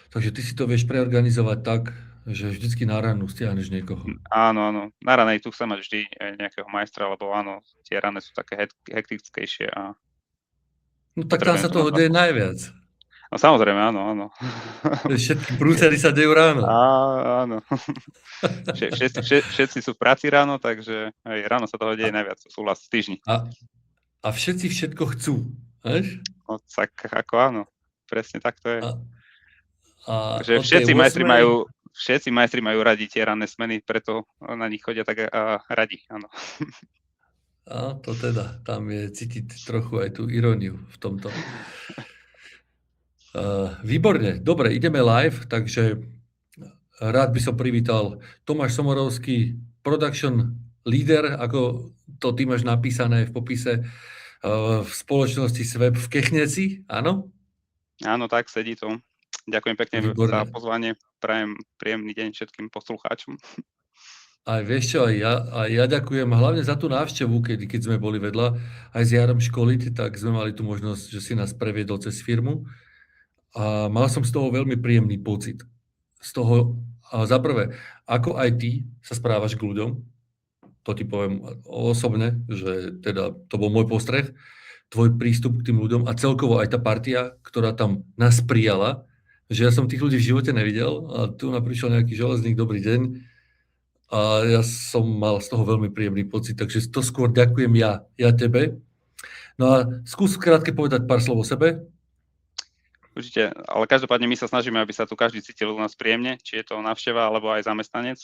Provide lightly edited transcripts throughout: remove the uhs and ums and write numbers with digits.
Takže ty si to vieš preorganizovať tak, že vždycky na ránu stiahneš niekoho. Áno, áno. Na ranej tu chcem mať vždy nejakého majstra, lebo áno, tie rany sú také hektickejšie a No tak tam potrebujem sa to mať toho na deje spôsob. najviac. No samozrejme, áno, áno. Všetky prúsery sa dejú ráno. Áno. Všetci sú v práci ráno, takže aj ráno sa toho deje A, najviac, súhlas v týždni. a všetci všetko chcú. Vieš? No tak ako áno, presne tak to je. A, a Takže od tej 8. všetci majstri majú radi tie ranné smeny, preto na nich chodia tak radi, áno. A to teda, tam je cítiť trochu aj tú iróniu v tomto. Výborne, dobre, ideme live, takže rád by som privítal Tomáš Somorovský, production leader, ako to ty máš napísané v popise, v spoločnosti Sweb v Kechneci, áno? Áno, tak sedí to. Ďakujem pekne za Výborne. pozvanie. Prajem príjemný deň všetkým poslucháčom. Aj vieš čo, aj ja ďakujem hlavne za tú návštevu, keď sme boli vedľa, aj s Jarom školiť, tak sme mali tu možnosť, že si nás previedol cez firmu a mal som z toho veľmi príjemný pocit. Z toho, za prvé, ako aj ty sa správaš k ľuďom, to ti poviem osobne, že teda to bol môj postreh, tvoj prístup k tým ľuďom a celkovo aj tá partia, ktorá tam nás prijala, že ja som tých ľudí v živote nevidel a tu prišiel nejaký železník, dobrý deň, a ja som mal z toho veľmi príjemný pocit, takže to skôr ďakujem ja tebe. No a skús krátke povedať pár slov o sebe. Určite, ale každopádne my sa snažíme, aby sa tu každý cítil u nás príjemne, či je to návšteva alebo aj zamestnanec,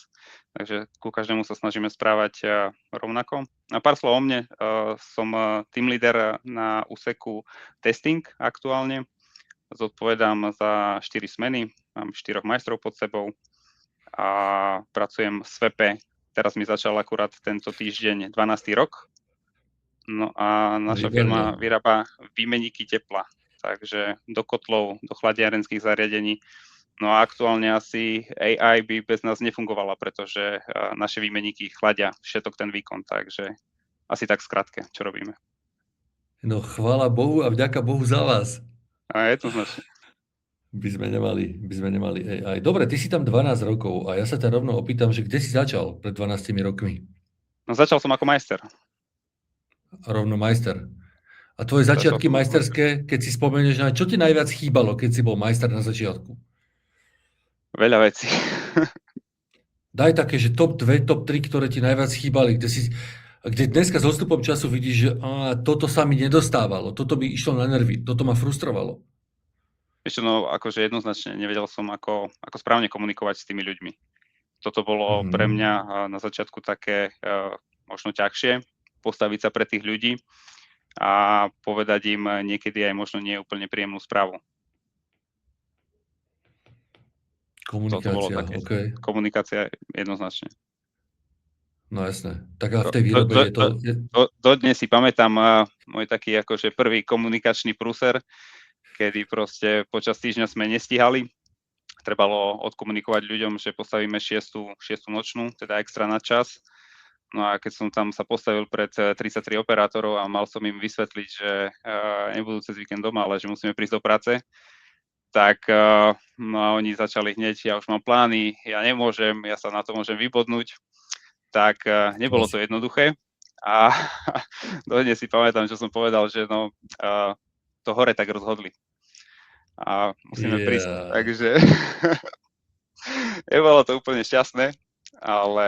takže ku každému sa snažíme správať rovnako. A pár slov o mne, som team leader na úseku testing aktuálne, zodpovedám za 4 smeny, mám 4 majstrov pod sebou a pracujem v SVP. Teraz mi začal akurát tento týždeň 12. rok. No a naša firma vyrába výmenníky tepla, takže do kotlov, do chladiarenských zariadení. No a aktuálne asi AI by bez nás nefungovala, pretože naše výmenníky chladia všetok ten výkon, takže asi tak skratke, čo robíme. No chvála Bohu a vďaka Bohu za vás. A je to značne. By sme nemali AI. Dobre, ty si tam 12 rokov a ja sa ťa rovno opýtam, že kde si začal pred 12 rokmi? No začal som ako majster. Rovno majster. A tvoje začiatky majsterské, keď si spomenieš, čo ti najviac chýbalo, keď si bol majster na začiatku? Veľa vecí. Daj také, že top 2, top 3, ktoré ti najviac chýbali, kde dneska s odstupom času vidíš, že toto sa mi nedostávalo, toto mi išlo na nervy, toto ma frustrovalo. Ešte akože jednoznačne nevedel som, ako správne komunikovať s tými ľuďmi. Toto bolo pre mňa na začiatku také možno ťažšie, postaviť sa pre tých ľudí a povedať im niekedy aj možno nie úplne príjemnú správu. Komunikácia, OK. Komunikácia jednoznačne. No jasné. Tak a v tej výrobe je to... Dodnes si pamätám môj taký akože prvý komunikačný prúser, kedy proste počas týždňa sme nestíhali. Trebalo odkomunikovať ľuďom, že postavíme 6. nočnú, teda extra na čas. No a keď som tam sa postavil pred 33 operátorov a mal som im vysvetliť, že nebudú cez víkend doma, ale že musíme prísť do práce, tak no a oni začali hneď, ja už mám plány, ja nemôžem, ja sa na to môžem vybodnúť. Tak nebolo to jednoduché. A dodnes si pamätám, že som povedal, že to hore tak rozhodli. A musíme prísť. Takže nebolo to úplne šťastné, ale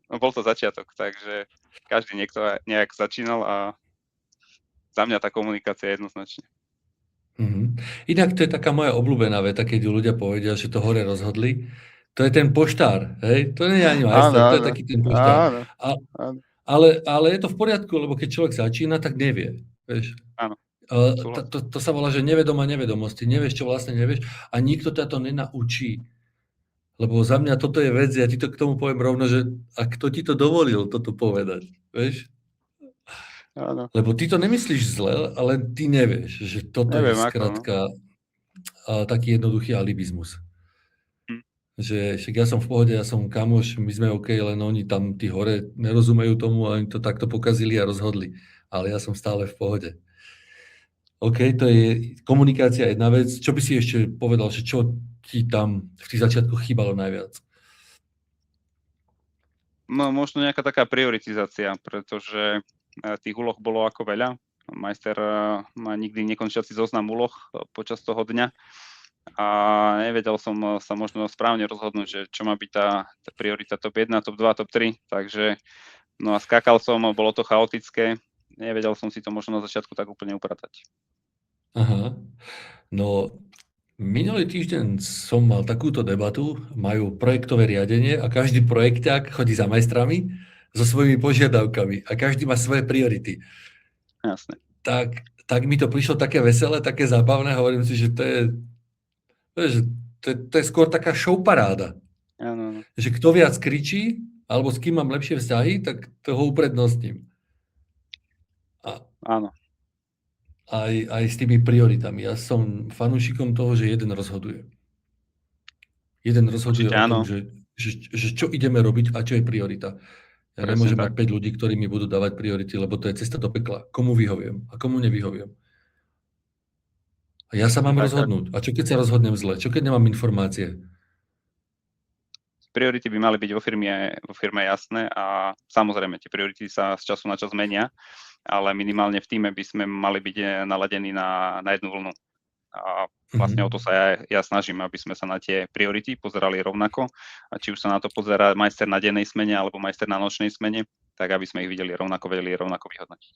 bol to začiatok, takže každý niekto nejak začínal a za mňa tá komunikácia je jednoznačne. Inak to je taká moja obľúbená veta, keď ľudia povedia, že to hore rozhodli. To je ten poštár, hej? To nie je ani majster, to je taký ten poštár. Ale je to v poriadku, lebo keď človek začína, tak nevie, vieš. Áno. To sa volá, že nevedomá nevedomosť. Ty nevieš, čo vlastne nevieš a nikto ťa to nenaučí. Lebo za mňa toto je vec, ja ti to k tomu poviem rovno, že a kto ti to dovolil toto povedať, vieš? Áno. Lebo ty to nemyslíš zle, ale ty nevieš, že toto je skrátka taký jednoduchý alibizmus. Že však ja som v pohode, ja som kamoš, my sme OK, len oni tam tí hore nerozumejú tomu a oni to takto pokazili a rozhodli. Ale ja som stále v pohode. OK, to je komunikácia jedna vec. Čo by si ešte povedal, že čo ti tam v tých začiatkoch chýbalo najviac? No možno nejaká taká prioritizácia, pretože tých úloh bolo ako veľa. Majster má nikdy nekončiaci zoznam úloh počas toho dňa a nevedel som sa možno správne rozhodnúť, že čo má byť tá priorita top 1, top 2, top 3, takže no a skákal som, bolo to chaotické, nevedel som si to možno na začiatku tak úplne upratať. Aha. No, minulý týždeň som mal takúto debatu, majú projektové riadenie a každý projekták chodí za majstrami so svojimi požiadavkami a každý má svoje priority. Jasné. Tak mi to prišlo také veselé, také zábavné, hovorím si, že to je skôr taká showparáda. Áno. Že kto viac kričí, alebo s kým mám lepšie vzťahy, tak toho uprednostním. Áno. Aj s tými prioritami. Ja som fanúšikom toho, že jeden rozhoduje. Jeden rozhoduje Určite o tom, áno. že čo ideme robiť a čo je priorita. Ja Presne nemôžem tak. mať 5 ľudí, ktorí mi budú dávať priority, lebo to je cesta do pekla. Komu vyhoviem a komu nevyhoviem. A ja sa mám rozhodnúť. A čo keď sa rozhodnem zle? Čo keď nemám informácie? Priority by mali byť vo firme jasné a samozrejme tie priority sa z času na čas menia, ale minimálne v týme by sme mali byť naladení na jednu vlnu. A vlastne o to sa ja snažím, aby sme sa na tie priority pozerali rovnako a či už sa na to pozerá majster na dennej smene alebo majster na nočnej smene, tak aby sme ich vedeli rovnako vyhodnotiť.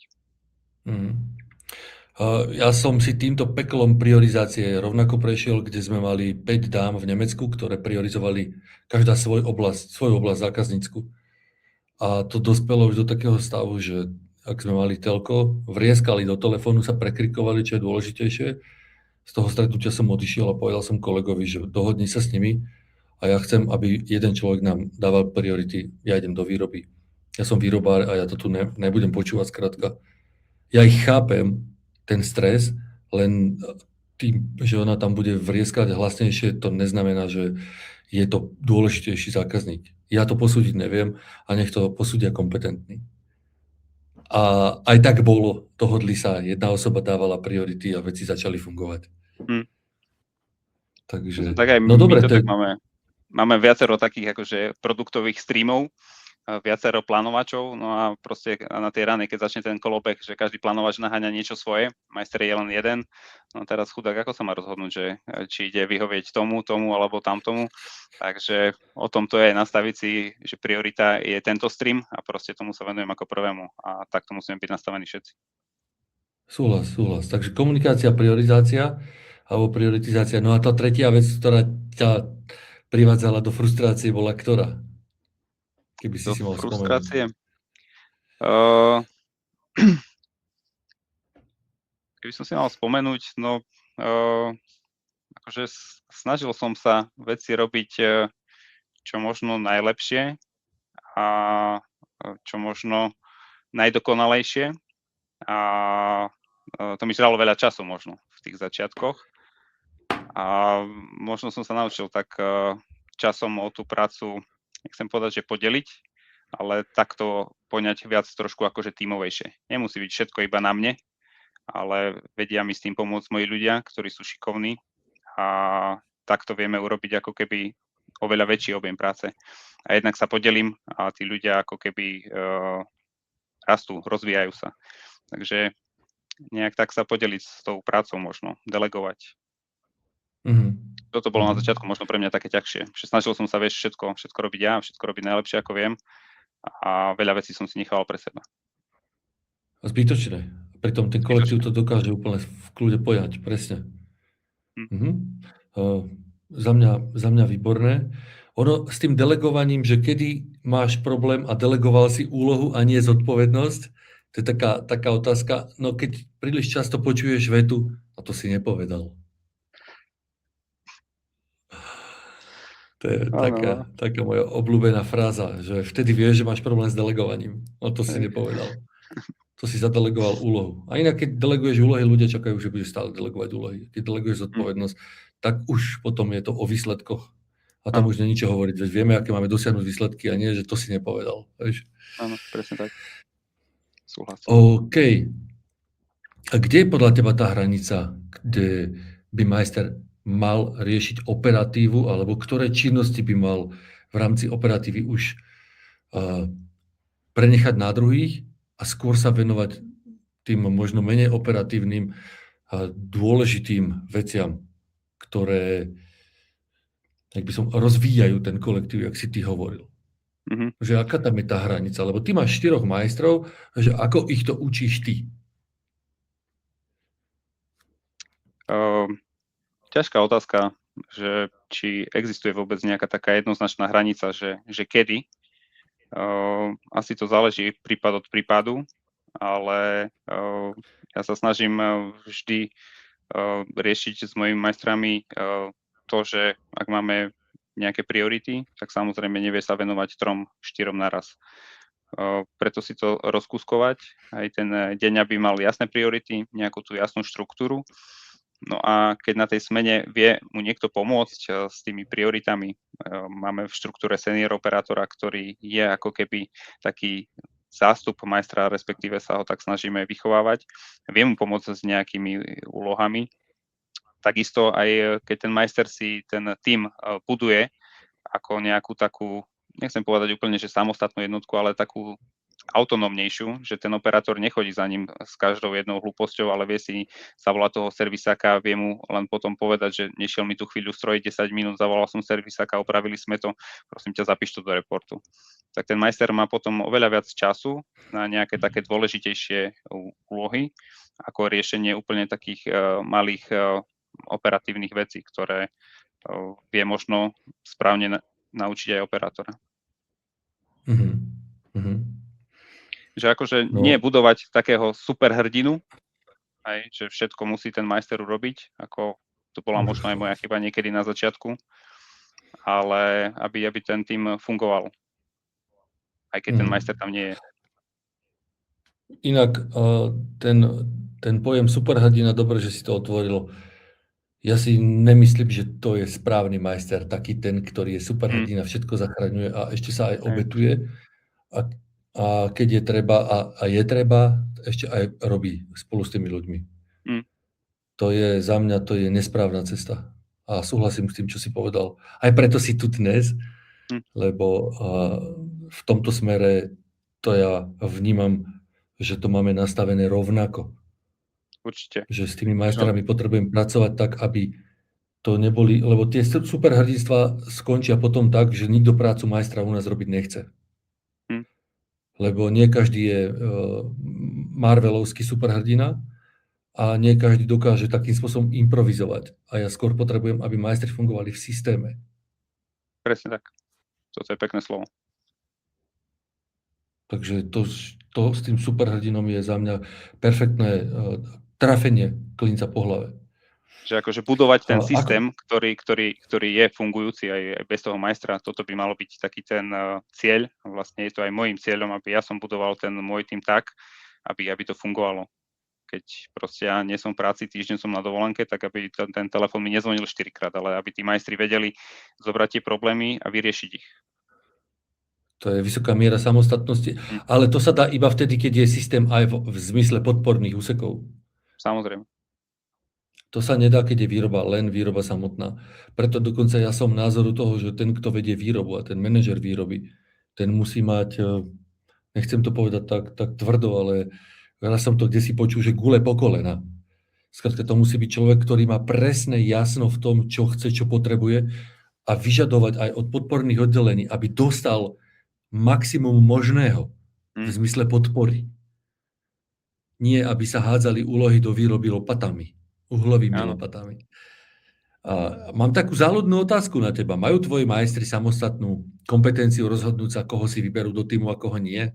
Ja som si týmto peklom priorizácie rovnako prešiel, kde sme mali 5 dám v Nemecku, ktoré priorizovali každá svoju oblasť zákaznícku. A to dospelo už do takého stavu, že ak sme mali telko, vrieskali do telefónu, sa prekrikovali, čo je dôležitejšie. Z toho stretnutia som odišiel a povedal som kolegovi, že dohodni sa s nimi a ja chcem, aby jeden človek nám dával priority. Ja idem do výroby. Ja som výrobár a ja to tu nebudem počúvať skrátka. Ja ich chápem, ten stres, len tým, že ona tam bude vrieskať hlasnejšie, to neznamená, že je to dôležitejší zákazník. Ja to posúdiť neviem a nech to posúdia kompetentní. A aj tak bolo, dohodli sa, jedna osoba dávala priority a veci začali fungovať. Takže, tak aj no dobre, tak máme viacero takých akože produktových streamov, viacero plánovačov, no a proste na tej rane, keď začne ten kolobeh, že každý plánovač naháňa niečo svoje, majster je len jeden, no teraz chudák, ako sa má rozhodnúť, že či ide vyhovieť tomu alebo tamtomu, takže o tom to je nastaviť si, že priorita je tento stream a proste tomu sa venujem ako prvému a takto musíme byť nastavení všetci. Súhlas. Takže komunikácia, priorizácia alebo prioritizácia. No a tá tretia vec, ktorá ťa privádzala do frustrácie, bola ktorá? Keby si mal frustrácie? Keby som si mal spomenúť, no akože snažil som sa veci robiť čo možno najlepšie a čo možno najdokonalejšie a to mi žralo veľa času možno v tých začiatkoch a možno som sa naučil tak časom o tú prácu, nechcem povedať, že podeliť, ale takto poňať viac trošku akože tímovejšie. Nemusí byť všetko iba na mne, ale vedia mi s tým pomôcť moji ľudia, ktorí sú šikovní a takto vieme urobiť ako keby oveľa väčší objem práce. A jednak sa podelím a tí ľudia ako keby rastú, rozvíjajú sa. Takže nejak tak sa podeliť s tou prácou možno, delegovať. Toto bolo na začiatku možno pre mňa také ťažšie. Snažil som sa, všetko robiť ja, všetko robiť najlepšie, ako viem a veľa vecí som si nechal pre seba. Zbytočné. Pritom ten kolektív to dokáže úplne v kľude poňať, presne. Za mňa výborné. Ono s tým delegovaním, že kedy máš problém a delegoval si úlohu a nie zodpovednosť, to je taká otázka, no keď príliš často počuješ vetu, a to si nepovedal. To je taká moja obľúbená fráza, že vtedy vieš, že máš problém s delegovaním. No to si nepovedal. To si zadelegoval úlohu. A inak, keď deleguješ úlohy, ľudia čakajú, že budeš stále delegovať úlohy. Keď deleguješ zodpovednosť, tak už potom je to o výsledkoch. A tam už není čo hovoriť. Veď vieme, aké máme dosiahnuť výsledky a nie, že to si nepovedal. Vieš? Áno, presne tak. Súhlasím. OK. A kde je podľa teba tá hranica, kde by majster mal riešiť operatívu, alebo ktoré činnosti by mal v rámci operatívy už prenechať na druhých a skôr sa venovať tým možno menej operatívnym a dôležitým veciam, ktoré, jak by som, rozvíjajú ten kolektív, jak si ty hovoril. Že aká tam je tá hranica? Lebo ty máš 4 majstrov, že ako ich to učíš ty? Ťažká otázka, že či existuje vôbec nejaká taká jednoznačná hranica, že kedy. Asi to záleží prípad od prípadu, ale ja sa snažím vždy riešiť s mojimi majstrami to, že ak máme nejaké priority, tak samozrejme nevie sa venovať 3-4 naraz. Preto si to rozkuskovať, aj ten deň, aby mal jasné priority, nejakú tú jasnú štruktúru. No a keď na tej smene vie mu niekto pomôcť s tými prioritami, máme v štruktúre senior operátora, ktorý je ako keby taký zástup majstra, respektíve sa ho tak snažíme vychovávať, vie mu pomôcť s nejakými úlohami. Takisto aj keď ten majster si ten tím buduje ako nejakú takú, nechcem povedať úplne, že samostatnú jednotku, ale takú autonómnejšiu, že ten operátor nechodí za ním s každou jednou hlúposťou, ale vie si zavolať toho servisáka, vie mu len potom povedať, že nešiel mi tú chvíľu stroj 10 minút, zavolal som servisáka, opravili sme to, prosím ťa, zapíš to do reportu. Tak ten majster má potom oveľa viac času na nejaké také dôležitejšie úlohy, ako riešenie úplne takých malých operatívnych vecí, ktoré vie možno správne naučiť aj operátora. Že akože nie budovať takého superhrdinu, aj, že všetko musí ten majster urobiť, ako to bola možno aj moja chyba niekedy na začiatku, ale aby ten tým fungoval, aj keď ten majster tam nie je. Inak ten pojem superhrdina, dobre, že si to otvoril. Ja si nemyslím, že to je správny majster, taký ten, ktorý je superhrdina, všetko zachraňuje a ešte sa aj obetuje. A keď je treba a je treba, ešte aj robí spolu s tými ľuďmi. To je za mňa, to je nesprávna cesta. A súhlasím s tým, čo si povedal. Aj preto si tu dnes, lebo v tomto smere to ja vnímam, že to máme nastavené rovnako. Určite. Že s tými majstrami potrebujem pracovať tak, aby to neboli, lebo tie superhrdinstva skončia potom tak, že nikto prácu majstra u nás robiť nechce. Lebo nie každý je Marvelovský superhrdina a nie každý dokáže takým spôsobom improvizovať. A ja skôr potrebujem, aby majstri fungovali v systéme. Presne tak. Toto je pekné slovo. Takže to s tým superhrdinom je za mňa perfektné trafenie klinca po hlave. Že akože budovať ten systém, ktorý je fungujúci aj bez toho majstra, toto by malo byť taký ten cieľ. Vlastne je to aj môjim cieľom, aby ja som budoval ten môj tým tak, aby to fungovalo. Keď proste ja nie som v práci, týždeň som na dovolenke, tak aby ten telefón mi nezvonil 4-krát, ale aby tí majstri vedeli zobrať tie problémy a vyriešiť ich. To je vysoká miera samostatnosti, ale to sa dá iba vtedy, keď je systém aj v zmysle podporných úsekov. Samozrejme. To sa nedá, keď je výroba, len výroba samotná. Preto dokonca ja som názoru toho, že ten, kto vedie výrobu a ten manažer výroby, ten musí mať, nechcem to povedať tak tvrdo, ale ja som to kdesi počul, že gule po kolena. Skrátka, to musí byť človek, ktorý má presné jasno v tom, čo chce, čo potrebuje a vyžadovať aj od podporných oddelení, aby dostal maximum možného v zmysle podpory. Nie, aby sa hádzali úlohy do výroby lopatami. Uhlovými lopatami. A mám takú záľudnú otázku na teba. Majú tvoji majstri samostatnú kompetenciu rozhodnúť sa, koho si vyberú do týmu a koho nie?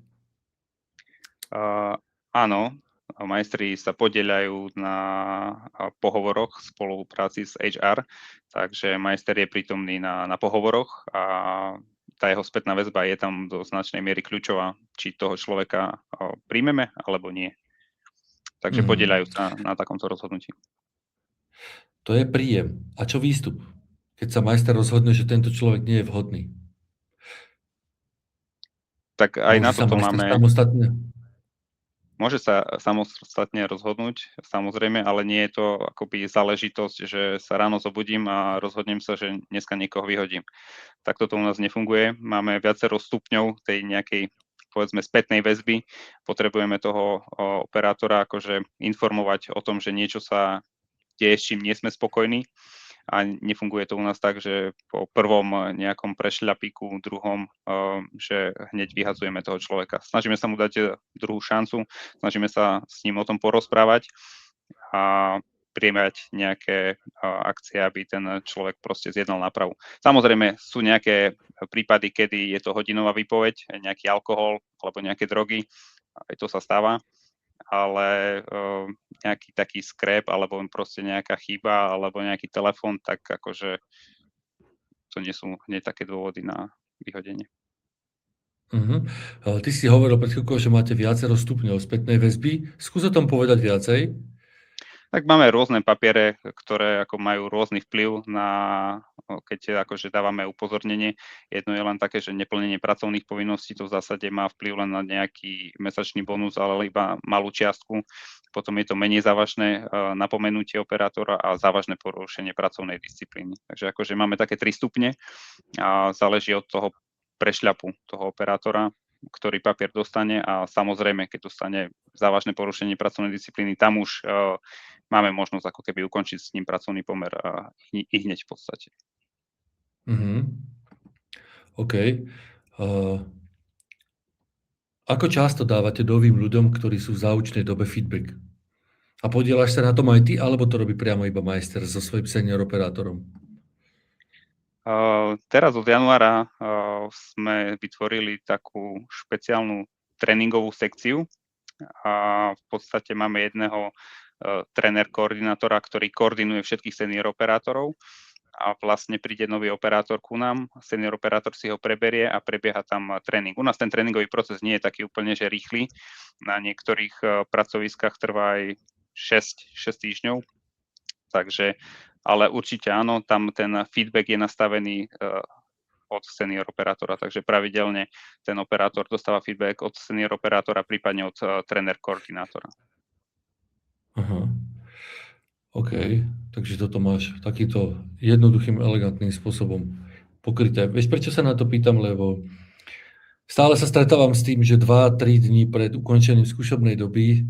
Áno. Majstri sa podieľajú na pohovoroch v spolupráci s HR, takže majster je prítomný na pohovoroch a tá jeho spätná väzba je tam do značnej miery kľúčová, či toho človeka príjmeme alebo nie. Takže podieľajú sa na takomto rozhodnutí. To je príjem. A čo výstup? Keď sa majster rozhodne, že tento človek nie je vhodný. Tak aj na toto máme... Samostatne? môže sa samostatne rozhodnúť, samozrejme, ale nie je to akoby záležitosť, že sa ráno zobudím a rozhodnem sa, že dneska niekoho vyhodím. Takto to u nás nefunguje. Máme viacero stupňov tej nejakej, povedzme, spätnej väzby. Potrebujeme toho operátora akože informovať o tom, že niečo sa deje, s čím nie sme spokojní. A nefunguje to u nás tak, že po prvom nejakom prešľapíku, druhom, že hneď vyhadzujeme toho človeka. Snažíme sa mu dať druhú šancu, snažíme sa s ním o tom porozprávať a prijať nejaké akcie, aby ten človek proste zjednal nápravu. Samozrejme sú nejaké prípady, kedy je to hodinová výpoveď, nejaký alkohol alebo nejaké drogy, aj to sa stáva, ale nejaký taký skrép alebo proste nejaká chyba alebo nejaký telefón, tak akože to nie sú hneď také dôvody na vyhodenie. Ty si hovoril pred chvíľkou, že máte viacero stupňov spätnej väzby. Skús o tom povedať viacej. Tak máme rôzne papiere, ktoré ako majú rôzny vplyv na, keď akože dávame upozornenie. Jedno je len také, že neplnenie pracovných povinností, to v zásade má vplyv len na nejaký mesačný bonus, ale iba malú čiastku. Potom je to menej závažné napomenutie operátora a závažné porušenie pracovnej disciplíny. Takže akože máme také 3 stupne a záleží od toho prešľapu toho operátora, ktorý papier dostane a samozrejme, keď dostane závažné porušenie pracovnej disciplíny, tam už máme možnosť ako keby ukončiť s ním pracovný pomer i hneď v podstate. OK. Ako často dávate novým ľuďom, ktorí sú v záučnej dobe, feedback? A podieľaš sa na tom aj ty, alebo to robí priamo iba majster so svojím senior operátorom? Teraz od januára sme vytvorili takú špeciálnu tréningovú sekciu a v podstate máme jedného tréner-koordinátora, ktorý koordinuje všetkých senior operátorov a vlastne príde nový operátor ku nám, senior operátor si ho preberie a prebieha tam tréning. U nás ten tréningový proces nie je taký úplne že rýchly, na niektorých pracoviskách trvá aj 6 týždňov, takže, ale určite áno, tam ten feedback je nastavený od senior operátora, takže pravidelne ten operátor dostáva feedback od senior operátora, prípadne od tréner-koordinátora. Aha. OK, takže toto máš takýto jednoduchým, elegantným spôsobom pokryté. Vieš, prečo sa na to pýtam, lebo stále sa stretávam s tým, že 2-3 dní pred ukončením skúšobnej doby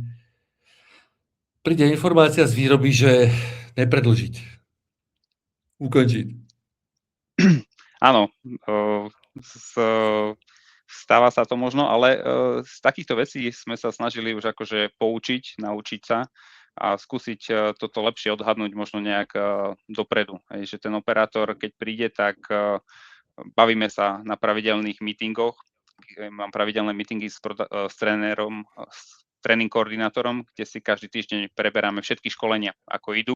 príde informácia z výroby, že nepredĺžiť. Ukončiť. Áno, stáva sa to možno, ale z takýchto vecí sme sa snažili už akože poučiť, naučiť sa a skúsiť toto lepšie odhadnúť možno nejak dopredu. Hej, že ten operátor, keď príde, tak bavíme sa na pravidelných meetingoch. Mám pravidelné meetingy s trénerom, s tréning koordinátorom, kde si každý týždeň preberáme všetky školenia, ako idú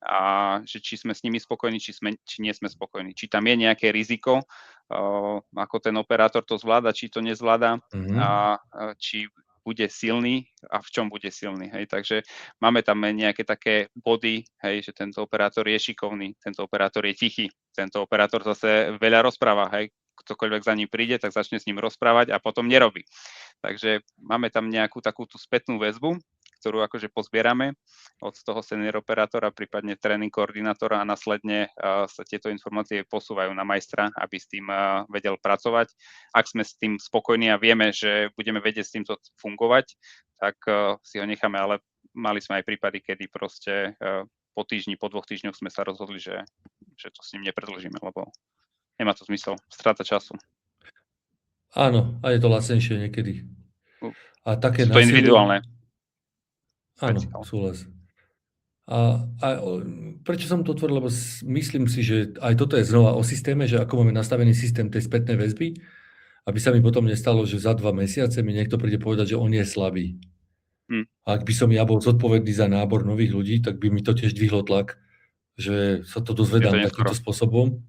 a že či sme s nimi spokojní, či nie sme spokojní. Či tam je nejaké riziko, ako ten operátor to zvláda, či to nezvláda a či bude silný a v čom bude silný. Hej. Takže máme tam nejaké také body, hej, že tento operátor je šikovný, tento operátor je tichý, tento operátor zase veľa rozpráva, hej. Ktokoľvek za ním príde, tak začne s ním rozprávať a potom nerobí. Takže máme tam nejakú takúto spätnú väzbu, ktorú akože pozbierame od toho senior operátora, prípadne tréning koordinátora a následne sa tieto informácie posúvajú na majstra, aby s tým vedel pracovať. Ak sme s tým spokojní a vieme, že budeme vedieť s týmto fungovať, tak si ho necháme, ale mali sme aj prípady, kedy proste po týždni, po 2 týždňoch sme sa rozhodli, že to s ním nepredĺžime, lebo nemá to zmysel, strata času. Áno, a je to lacnejšie niekedy. A také sú to individuálne. Áno, súhlas. A prečo som to otvoril, lebo myslím si, že aj toto je znova o systéme, že ako máme nastavený systém tej spätnej väzby, aby sa mi potom nestalo, že za 2 mesiace mi niekto príde povedať, že on je slabý. A ak by som ja bol zodpovedný za nábor nových ľudí, tak by mi to tiež dvihlo tlak, že sa to dozvedám takýmto spôsobom.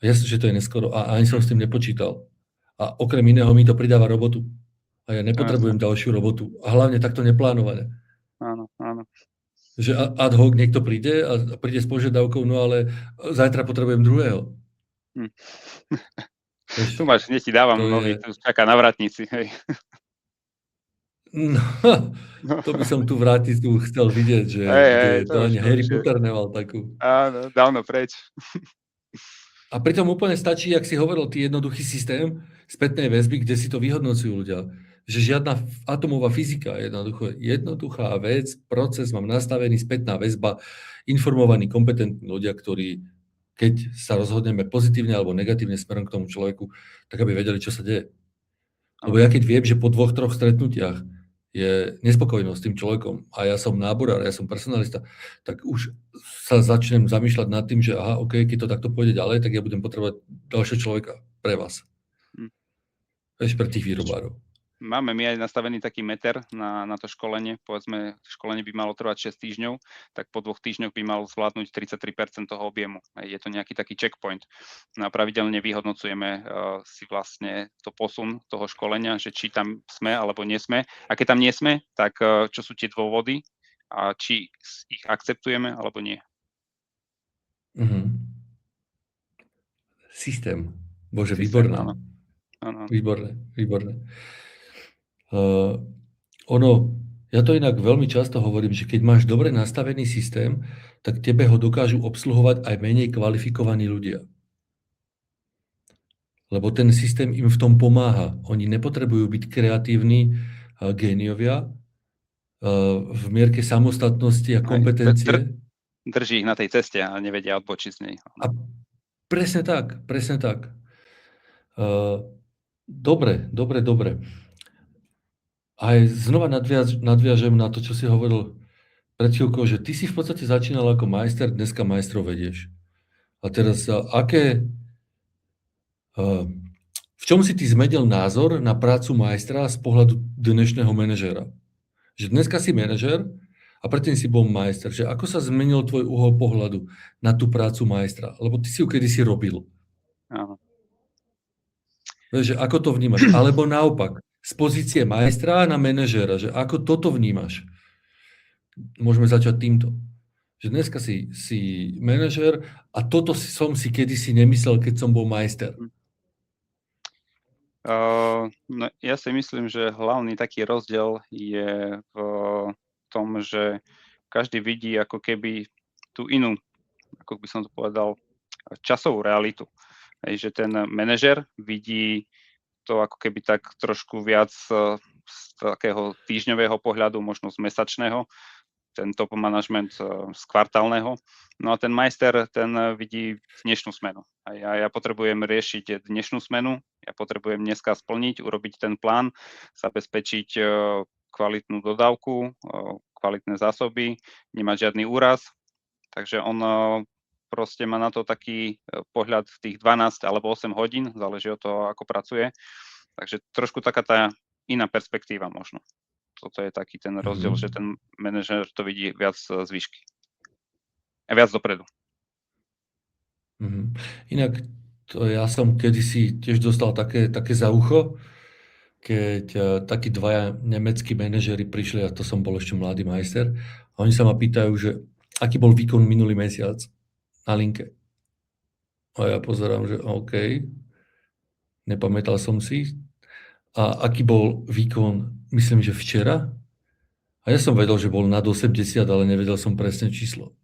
Jasne, že to je neskoro a ani som s tým nepočítal. A okrem iného mi to pridáva robotu. A ja nepotrebujem ďalšiu robotu. A hlavne takto neplánované. Áno. Že ad hoc niekto príde a príde s požiadavkou, no ale zajtra potrebujem druhého. Tu máš, hneď ti dávam nový, tu čaká na vratnici, hej. No, No. to by som tú vráticu chcel vidieť, že kde To to už ani to Harry už je Potter nemal takú. áno, dávno preč. A pritom úplne stačí, jak si hovoril, tý jednoduchý systém spätnej väzby, kde si to vyhodnocujú ľudia. Že žiadna atomová fyzika je jednoduchá vec, proces, mám nastavený, spätná väzba, informovaní, kompetentní ľudia, ktorí, keď sa rozhodneme pozitívne alebo negatívne smerom k tomu človeku, tak aby vedeli, čo sa deje. Lebo ja keď viem, že po 2-3 stretnutiach je nespokojnosť s tým človekom a ja som náborár, ja som personalista, tak už sa začnem zamýšľať nad tým, že aha, OK, keď to takto pôjde ďalej, tak ja budem potrebovať ďalšieho človeka pre vás. Hm. Vieš, pre tých výrobárov. Máme my aj nastavený taký meter na to školenie. Povedzme, školenie by malo trvať 6 týždňov, tak po 2 týždňoch by mal zvládnuť 33% toho objemu. Je to nejaký taký checkpoint. No a pravidelne vyhodnocujeme si vlastne to posun toho školenia, že či tam sme alebo nie sme. A keď tam nie sme, tak čo sú tie dôvody a či ich akceptujeme alebo nie. Systém. Bože, Systém, výborné. áno. Áno. Výborné. Ja to inak veľmi často hovorím, že keď máš dobre nastavený systém, tak tebe ho dokážu obsluhovať aj menej kvalifikovaní ľudia. Lebo ten systém im v tom pomáha. Oni nepotrebujú byť kreatívni géniovia v mierke samostatnosti a kompetencie. Drží ich na tej ceste a nevedia odbočiť z nej. A presne tak. Dobre. Aj znova nadviažem na to, čo si hovoril pred chvíľkou, že ty si v podstate začínal ako majster, dneska majstrov vedieš. A teraz, v čom si ty zmenil názor na prácu majstra z pohľadu dnešného manažéra? Že dneska si manažér a predtým si bol majster. Že ako sa zmenil tvoj uhol pohľadu na tú prácu majstra? Lebo ty si ju kedysi robil. Áno. Že ako to vnímaš? Alebo naopak, z pozície majstra na manažéra, že ako toto vnímaš? Môžeme začať týmto. Že dneska si manažér a toto som si kedysi nemyslel, keď som bol majster. No, ja si myslím, že hlavný taký rozdiel je v tom, že každý vidí ako keby tú inú, ako by som to povedal, časovú realitu. Že ten manažer vidí to ako keby tak trošku viac z takého týždňového pohľadu, možno z mesačného, ten top management z kvartálneho. No a ten majster, ten vidí dnešnú smenu. A ja potrebujem riešiť dnešnú smenu, ja potrebujem dneska splniť, urobiť ten plán, zabezpečiť kvalitnú dodávku, kvalitné zásoby, nemať žiadny úraz. Takže on proste má na to taký pohľad tých 12 alebo 8 hodín, záleží od toho, ako pracuje. Takže trošku taká tá iná perspektíva možno. Toto je taký ten rozdiel, že ten manažer to vidí viac z výšky. A viac dopredu. Inak ja som kedysi tiež dostal také za ucho, keď takí dvaja nemeckí manažeri prišli, a to som bol ešte mladý majster, a oni sa ma pýtajú, že aký bol výkon minulý mesiac na linke. A ja pozerám, že OK, nepamätal som si. A aký bol výkon, myslím, že včera? A ja som vedel, že bol nad 80, ale nevedel som presne číslo.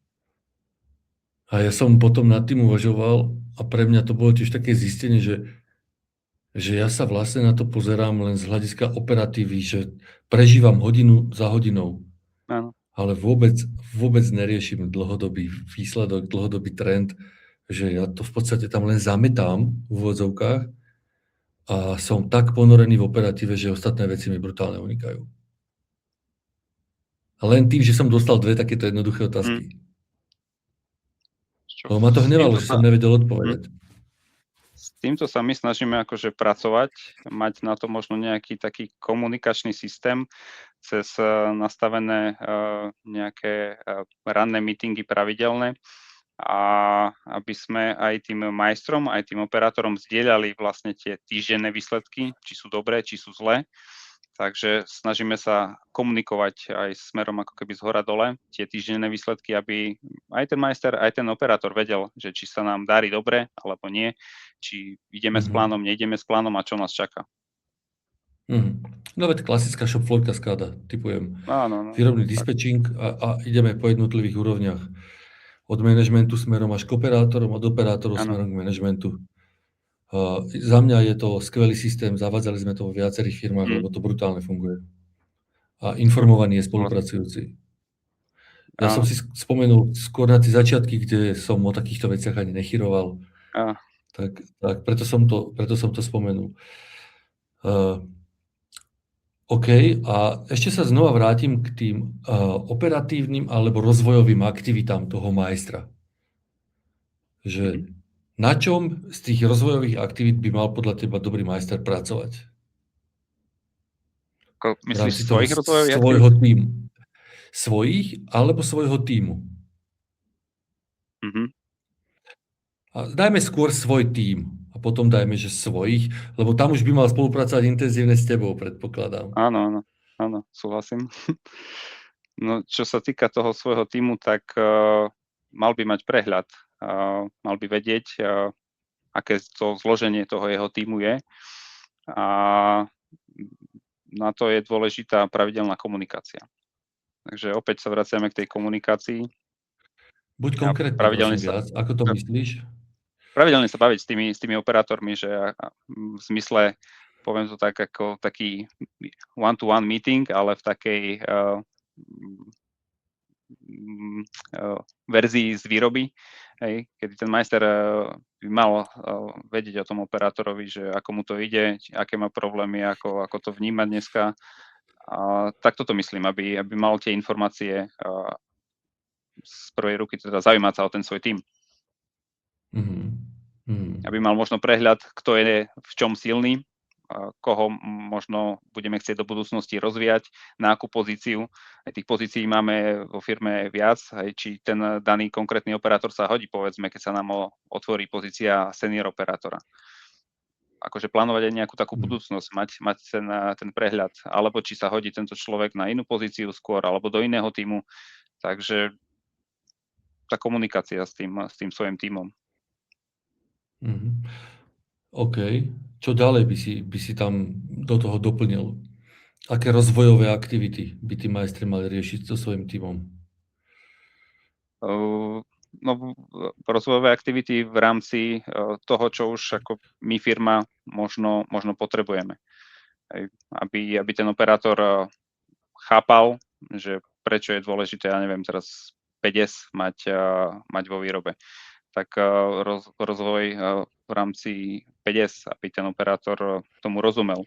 A ja som potom nad tým uvažoval a pre mňa to bolo tiež také zistenie, že ja sa vlastne na to pozerám len z hľadiska operatívy, že prežívam hodinu za hodinou. Áno. Ale vôbec neriešim dlhodobý výsledok, dlhodobý trend, že ja to v podstate tam len zametám v úvodzovkách a som tak ponorený v operatíve, že ostatné veci mi brutálne unikajú. A len tým, že som dostal dve takéto jednoduché otázky. Lebo ma to hnevalo, že som nevedel odpovedať. S týmto sa my snažíme akože pracovať, mať na to možno nejaký taký komunikačný systém cez nastavené nejaké ranné meetingy pravidelné, a aby sme aj tým majstrom, aj tým operátorom zdieľali vlastne tie týždenné výsledky, či sú dobré, či sú zlé. Takže snažíme sa komunikovať aj smerom ako keby z hora dole tie týždenné výsledky, aby aj ten majster, aj ten operátor vedel, že či sa nám darí dobre alebo nie, či ideme s plánom, neideme s plánom a čo nás čaká. No veď klasická shop floor kaskáda, typujem. Áno, no, Výrobný tak. dispečing a ideme po jednotlivých úrovniach. Od manažmentu smerom až k operátorom, od operátorov Áno. smerom k manažmentu. Za mňa je to skvelý systém, zavádzali sme to vo viacerých firmách, lebo to brutálne funguje. A informovaný je spolupracujúci. Ja som Áno. si spomenul skôr na tie začiatky, kde som o takýchto veciach ani nechyroval. Áno. Tak preto som to spomenul. OK, a ešte sa znova vrátim k tým operatívnym alebo rozvojovým aktivitám toho majstra. Že na čom z tých rozvojových aktivít by mal podľa teba dobrý majster pracovať? Myslíš svojich rozvojových svojho tímu. Svojich alebo svojho tímu? A dajme skôr svoj tím a potom dajme, že svojich, lebo tam už by mal spolupracovať intenzívne s tebou, predpokladám. Áno, súhlasím. No, čo sa týka toho svojho tímu, tak mal by mať prehľad, mal by vedieť, aké to zloženie toho jeho tímu je. A na to je dôležitá pravidelná komunikácia. Takže opäť sa vraciame k tej komunikácii. Buď konkrétny, prosím viac. Ako to myslíš? Pravidelne sa baviť s tými operátormi, že v zmysle, poviem to tak, ako taký one-to-one meeting, ale v takej verzii z výroby, hej, kedy ten majster by mal vedieť o tom operátorovi, že ako mu to ide, aké má problémy, ako to vníma dneska. Tak toto myslím, aby mal tie informácie z prvej ruky, teda zaujímať sa o ten svoj tím. Aby mal možno prehľad, kto je v čom silný, koho možno budeme chcieť do budúcnosti rozvíjať, na akú pozíciu. Aj tých pozícií máme vo firme viac, aj či ten daný konkrétny operátor sa hodí, povedzme, keď sa nám otvorí pozícia senior operátora. Akože plánovať aj nejakú takú budúcnosť, mať ten prehľad, alebo či sa hodí tento človek na inú pozíciu skôr, alebo do iného tímu. Takže tá komunikácia s tým svojím tímom. OK. Čo ďalej by si tam do toho doplnil? Aké rozvojové aktivity by tí majstri mali riešiť so svojím tímom? No, rozvojové aktivity v rámci toho, čo už ako my firma možno potrebujeme. Aby ten operátor chápal, že prečo je dôležité, ja neviem, teraz 5S mať vo výrobe. Tak rozvoj v rámci 5S, aby ten operátor tomu rozumel.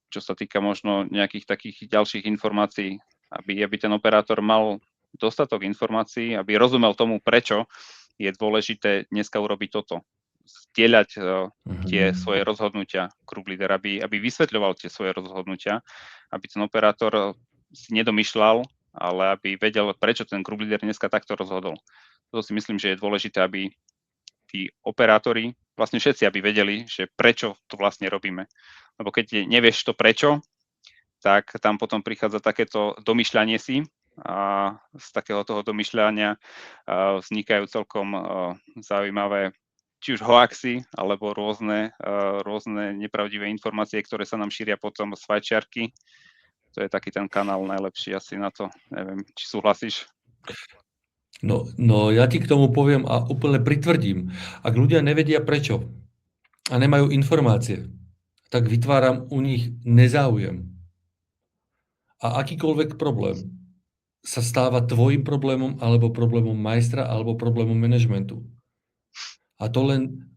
Čo sa týka možno nejakých takých ďalších informácií, aby ten operátor mal dostatok informácií, aby rozumel tomu, prečo je dôležité dneska urobiť toto. Zdieľať tie svoje rozhodnutia group leader, aby vysvetľoval tie svoje rozhodnutia, aby ten operátor si nedomýšľal, ale aby vedel, prečo ten group leader dneska takto rozhodol. Toto si myslím, že je dôležité, aby tí operátori, vlastne všetci, aby vedeli, že prečo to vlastne robíme. Lebo keď nevieš to prečo, tak tam potom prichádza takéto domýšľanie si a z takého toho domýšľania vznikajú celkom zaujímavé či už hoaxy, alebo rôzne nepravdivé informácie, ktoré sa nám šíria potom z fajčiarky. To je taký ten kanál najlepší asi na to. Neviem, či súhlasíš? No ja ti k tomu poviem a úplne pritvrdím. Ak ľudia nevedia prečo a nemajú informácie, tak vytváram u nich nezáujem. A akýkoľvek problém sa stáva tvojim problémom, alebo problémom majstra, alebo problémom manažmentu. A to len...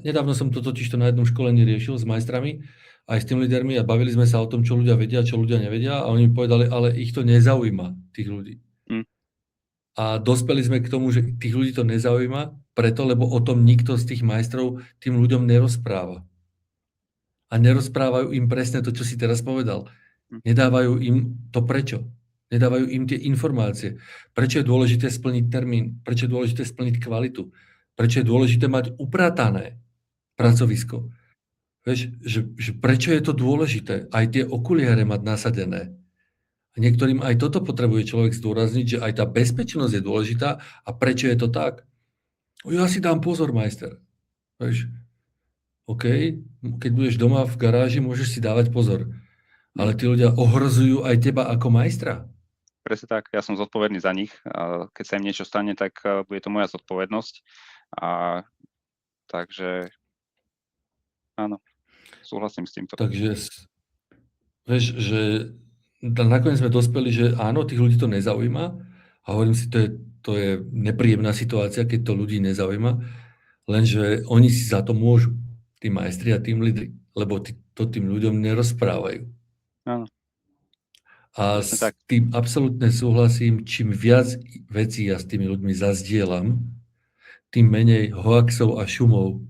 Nedávno som to totižto na jednom školení riešil s majstrami, aj s tým lídermi a bavili sme sa o tom, čo ľudia vedia, čo ľudia nevedia a oni mi povedali, ale ich to nezaujíma, tých ľudí. A dospeli sme k tomu, že tých ľudí to nezaujíma, preto, lebo o tom nikto z tých majstrov tým ľuďom nerozpráva. A nerozprávajú im presne to, čo si teraz povedal. Nedávajú im to prečo. Nedávajú im tie informácie. Prečo je dôležité splniť termín? Prečo je dôležité splniť kvalitu? Prečo je dôležité mať upratané pracovisko? Vieš, že prečo je to dôležité? Aj tie okuliare mať nasadené. A niektorým aj toto potrebuje človek zdôrazniť, že aj tá bezpečnosť je dôležitá a prečo je to tak? Ja si dám pozor, majster. Vieš? OK, keď budeš doma v garáži, môžeš si dávať pozor. Hm. Ale tí ľudia ohrozujú aj teba ako majstra. Presne tak, ja som zodpovedný za nich. A keď sa im niečo stane, tak bude to moja zodpovednosť. A takže áno, súhlasím s týmto. Takže vieš, že nakoniec sme dospeli, že áno, tých ľudí to nezaujíma. A hovorím si, to je nepríjemná situácia, keď to ľudí nezaujíma. Lenže oni si za to môžu, tí majstri a tým lídri, lebo to tým ľuďom nerozprávajú. Áno, A presne s tak. tým absolútne súhlasím, čím viac vecí ja s tými ľuďmi zazdielam, tým menej hoaxov a šumov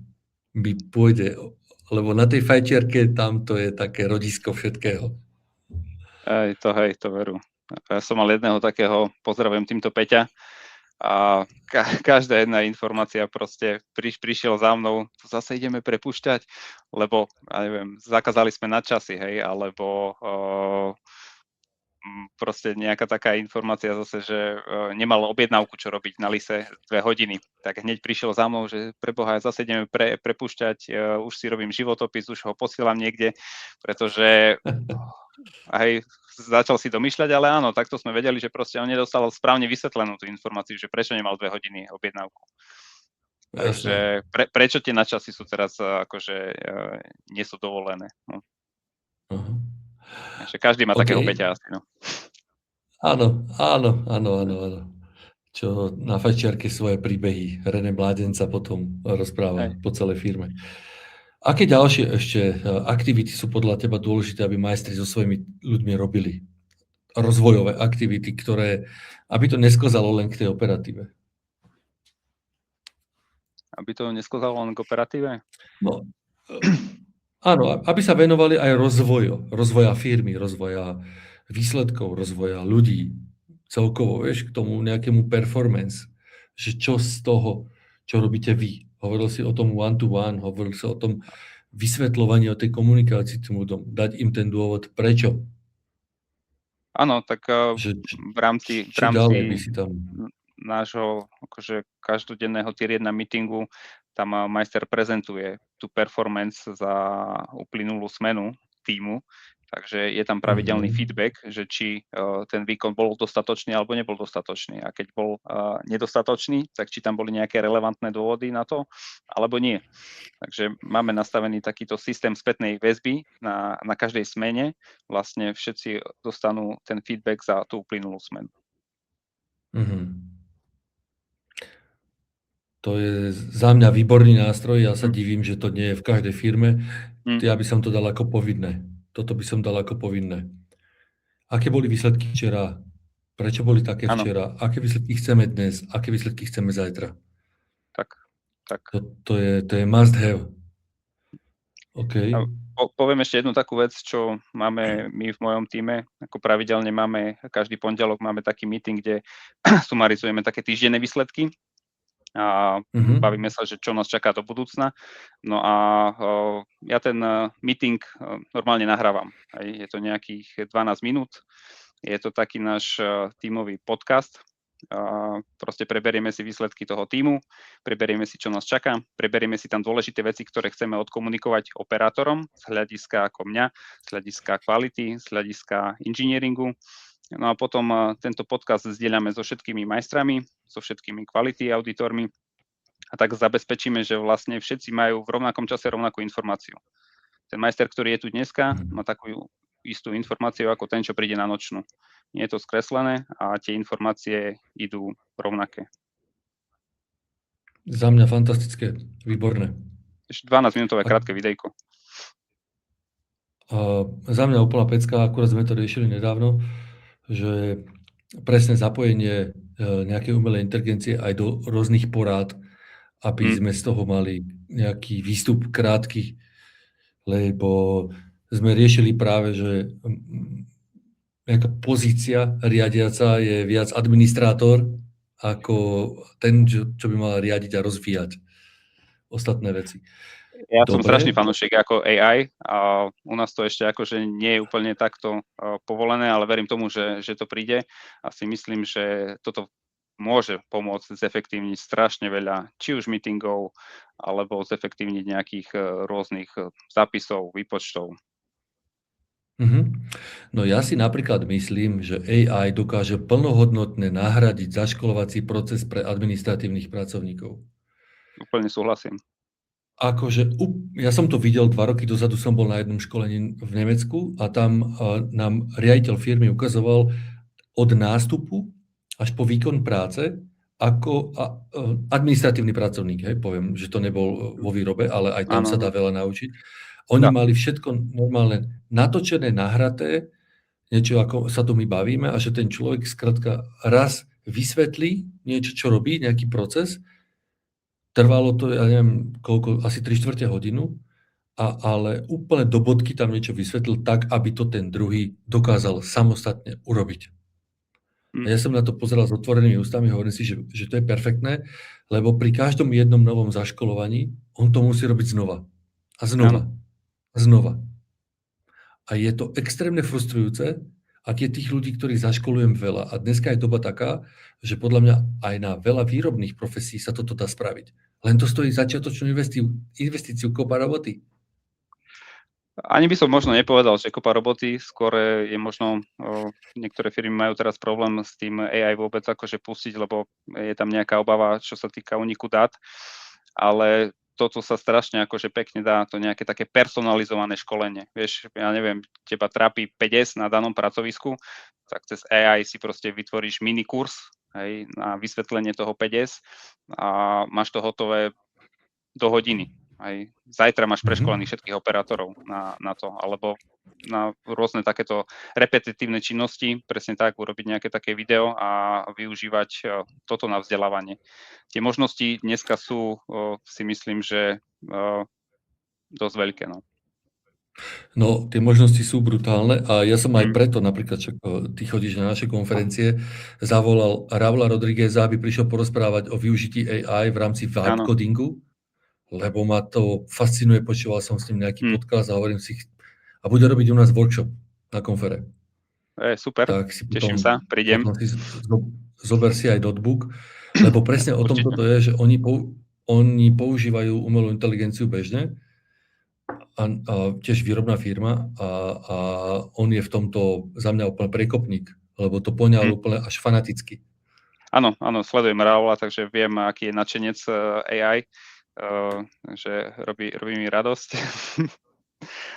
mi pôjde, lebo na tej fajčiarke tam to je také rodisko všetkého. Hej, to veru. Ja som mal jedného takého, pozdravujem týmto Peťa, a každá jedna informácia proste prišiel za mnou, to zase ideme prepúšťať, lebo, ja neviem, zakázali sme nadčasy, hej, alebo proste nejaká taká informácia zase, že nemal objednávku, čo robiť na lise 2 hodiny. Tak hneď prišiel za mnou, že preboha, zase ideme prepúšťať, už si robím životopis, už ho posielam niekde, pretože aj začal si domýšľať, ale áno, takto sme vedeli, že proste on nedostal správne vysvetlenú tú informáciu, že prečo nemal 2 hodiny objednávku. Jasné. Takže prečo tie nadčasy sú teraz akože nie sú dovolené. No. Aha. Takže každý má takého OK. Peťa asi, no. Áno. Čo na fajčiarke svoje príbehy René Mládenca potom rozpráva Hej. po celej firme. Aké ďalšie ešte aktivity sú podľa teba dôležité, aby majstri so svojimi ľuďmi robili? Rozvojové aktivity, aby to nesklzalo len k tej operatíve. Aby to nesklzalo len k operatíve? No, áno, aby sa venovali aj rozvoja firmy, rozvoja výsledkov, rozvoja ľudí, celkovo, vieš, k tomu nejakému performance, že čo z toho, čo robíte vy. Hovoril si o tom one-to-one, hovoril si o tom vysvetľovaní, o tej komunikácii tým ľuďom, dať im ten dôvod, prečo. Áno, tak Že, v rámci čo ďalej by si tam... nášho akože každodenného tier 1 meetingu tam majster prezentuje tú performance za uplynulú smenu týmu, takže je tam pravidelný feedback, že či ten výkon bol dostatočný alebo nebol dostatočný. A keď bol nedostatočný, tak či tam boli nejaké relevantné dôvody na to, alebo nie. Takže máme nastavený takýto systém spätnej väzby na každej smene. Vlastne všetci dostanú ten feedback za tú uplynulú smenu. To je za mňa výborný nástroj, ja sa divím, že to nie je v každej firme. Ja by som to dal ako povinné. Toto by som dal ako povinné. Aké boli výsledky včera? Prečo boli také včera? Aké výsledky chceme dnes? Aké výsledky chceme zajtra? Tak. To je must have. OK. Poviem ešte jednu takú vec, čo máme my v mojom týme. Ako pravidelne každý pondelok máme taký meeting, kde sumarizujeme také týždenné výsledky a bavíme sa, že čo nás čaká do budúcna. No a ja ten meeting normálne nahrávam. Je to nejakých 12 minút. Je to taký náš tímový podcast. Proste preberieme si výsledky toho tímu, preberieme si, čo nás čaká, preberieme si tam dôležité veci, ktoré chceme odkomunikovať operátorom z hľadiska ako mňa, z hľadiska kvality, z hľadiska inžinieringu. No a potom tento podcast zdieľame so všetkými majstrami, so všetkými quality auditormi a tak zabezpečíme, že vlastne všetci majú v rovnakom čase rovnakú informáciu. Ten majster, ktorý je tu dneska, má takú istú informáciu ako ten, čo príde na nočnú. Nie je to skreslené a tie informácie idú rovnaké. Za mňa fantastické, výborné. Ešte 12-minútové krátke videjko. Za mňa úplná pecka, akurát sme to riešili nedávno, že presné zapojenie nejakej umelej inteligencie aj do rôznych porád, aby sme z toho mali nejaký výstup krátky, lebo sme riešili práve, že nejaká pozícia riadiaca je viac administrátor ako ten, čo by mal riadiť a rozvíjať ostatné veci. Ja som strašný fanúšik ako AI a u nás to ešte akože nie je úplne takto povolené, ale verím tomu, že to príde a si myslím, že toto môže pomôcť zefektívniť strašne veľa, či už meetingov, alebo zefektívniť nejakých rôznych zápisov, výpočtov. No ja si napríklad myslím, že AI dokáže plnohodnotne nahradiť zaškolovací proces pre administratívnych pracovníkov. Úplne súhlasím. Akože, ja som to videl 2 roky dozadu, som bol na jednom školení v Nemecku a tam nám riaditeľ firmy ukazoval od nástupu až po výkon práce, ako administratívny pracovník, hej, poviem, že to nebol vo výrobe, ale aj tam sa dá veľa naučiť. Oni mali všetko normálne natočené, nahraté, niečo ako sa tu my bavíme a že ten človek skrátka raz vysvetlí niečo, čo robí, nejaký proces. Trvalo to, ja neviem, koľko, asi 3/4 hodinu, ale úplne do bodky tam niečo vysvetlil tak, aby to ten druhý dokázal samostatne urobiť. A ja som na to pozeral s otvorenými ústami, hovorím si, že to je perfektné, lebo pri každom jednom novom zaškolovaní on to musí robiť znova. A znova. A znova. A je to extrémne frustrujúce, ak je tých ľudí, ktorých zaškolujem veľa. A dneska je doba taká, že podľa mňa aj na veľa výrobných profesí sa toto dá spraviť. Len to stojí začiatočnú investíciu kopa roboty. Ani by som možno nepovedal, že kopa roboty, skôr je možno, niektoré firmy majú teraz problém s tým AI vôbec akože pustiť, lebo je tam nejaká obava, čo sa týka úniku dát, ale toto sa strašne akože pekne dá, to nejaké také personalizované školenie. Vieš, ja neviem, teba trápi 5S na danom pracovisku, tak cez AI si proste vytvoríš minikurs, hej, na vysvetlenie toho 5S a máš to hotové do hodiny. Aj zajtra máš preškolených všetkých operátorov na to, alebo na rôzne takéto repetitívne činnosti, presne tak, urobiť nejaké také video a využívať toto na vzdelávanie. Tie možnosti dneska sú, si myslím, že dosť veľké. No, tie možnosti sú brutálne a ja som aj preto, napríklad, ty chodíš na naše konferencie, zavolal Raula Rodrigueza, aby prišiel porozprávať o využití AI v rámci vibe codingu, lebo ma to fascinuje, počúval som s ním nejaký podcast a hovorím si, a bude robiť u nás workshop na konfere. Super, tak si teším sa, prídem. Potom si zober si aj notebook, lebo presne o tom toto je, že oni používajú umelú inteligenciu bežne, a tiež výrobná firma a on je v tomto za mňa úplne prekopník, lebo to poňal úplne až fanaticky. Áno, sledujem Raula, takže viem, aký je nadšenec AI, že robí mi radosť.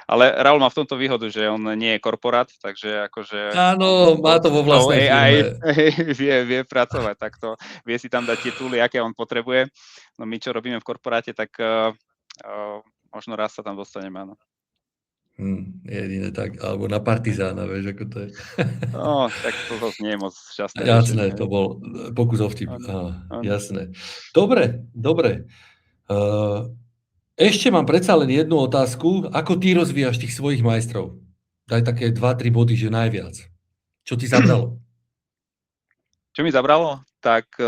Ale Raul má v tomto výhodu, že on nie je korporát, takže akože... Áno, má to vo vlastnej AI firme. vie pracovať takto, vie si tam dať tie túly, aké on potrebuje. No my, čo robíme v korporáte, tak možno raz sa tam dostaneme, áno. Jedine tak, alebo na Partizána, vieš, ako to je. No, tak to nie je moc šťastné. Jasné, to bol pokus o vtip. Jasné. Dobre. Ešte mám predsa len jednu otázku. Ako ty rozvíjaš tých svojich majstrov? Daj také 2-3 body, že najviac. Čo ti zabralo? Čo mi zabralo? Tak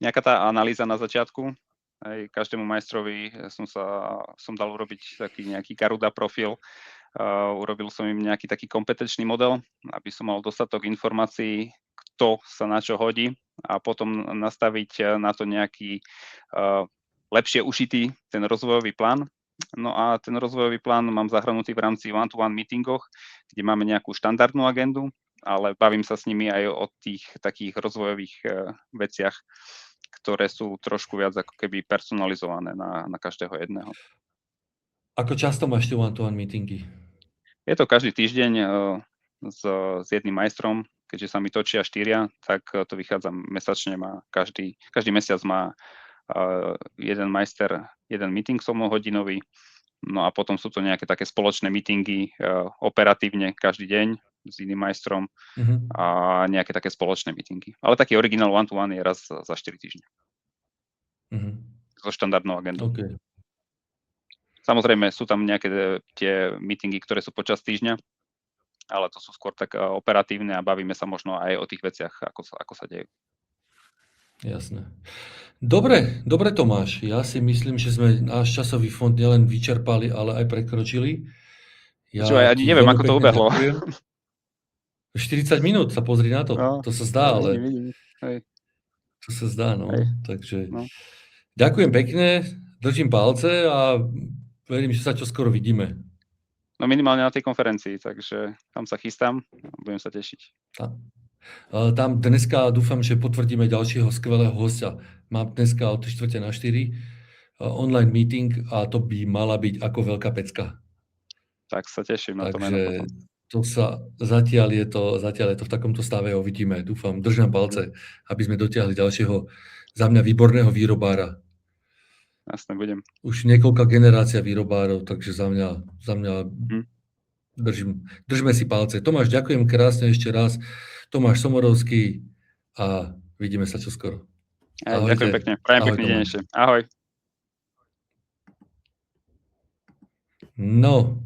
nejaká tá analýza na začiatku. Aj každému majstrovi som dal urobiť taký nejaký Garuda profil. Urobil som im nejaký taký kompetenčný model, aby som mal dostatok informácií, kto sa na čo hodí a potom nastaviť na to nejaký lepšie ušitý ten rozvojový plán. No a ten rozvojový plán mám zahrnutý v rámci one-to-one meetingoch, kde máme nejakú štandardnú agendu, ale bavím sa s nimi aj o tých takých rozvojových veciach, ktoré sú trošku viac ako keby personalizované na každého jedného. Ako často máš tie one-to-one meetingy? Je to každý týždeň s jedným majstrom, keďže sa mi točia 4, tak to vychádza mesačne. Každý mesiac má jeden majster, jeden meeting so mnou hodinový, no a potom sú to nejaké také spoločné meetingy operatívne každý deň s iným majstrom a nejaké také spoločné meetingy. Ale taký originál one-to-one je raz za 4 týždne. So štandardnou agendou. Okay. Samozrejme, sú tam nejaké tie meetingy, ktoré sú počas týždňa, ale to sú skôr tak operatívne a bavíme sa možno aj o tých veciach, ako sa dejú. Jasné. Dobre Tomáš, ja si myslím, že sme náš časový fond nielen vyčerpali, ale aj prekročili. Ani neviem, ako to ubehlo. 40 minút sa pozri na to. No, To sa zdá, ale vidím. Hej, to sa zdá, no. hej, Takže no. ďakujem pekne, držím palce a verím, že sa čoskoro vidíme. No minimálne na tej konferencii, takže tam sa chystám a budem sa tešiť. Tam dneska dúfam, že potvrdíme ďalšieho skvelého hostia. Mám dneska o 3:45 online meeting a to by mala byť ako veľká pecka. Tak sa teším na to meno potom. To sa zatiaľ je to v takomto stave, uvidíme. Dúfam, držím palce, aby sme dotiahli ďalšieho za mňa výborného výrobára. Jasne, budem. Už niekoľká generácia výrobárov, takže za mňa držme si palce. Tomáš, ďakujem krásne ešte raz. Tomáš Somorovský a vidíme sa čoskoro. Ďakujem pekne. Prajem pekný deň ešte. Ahoj. No,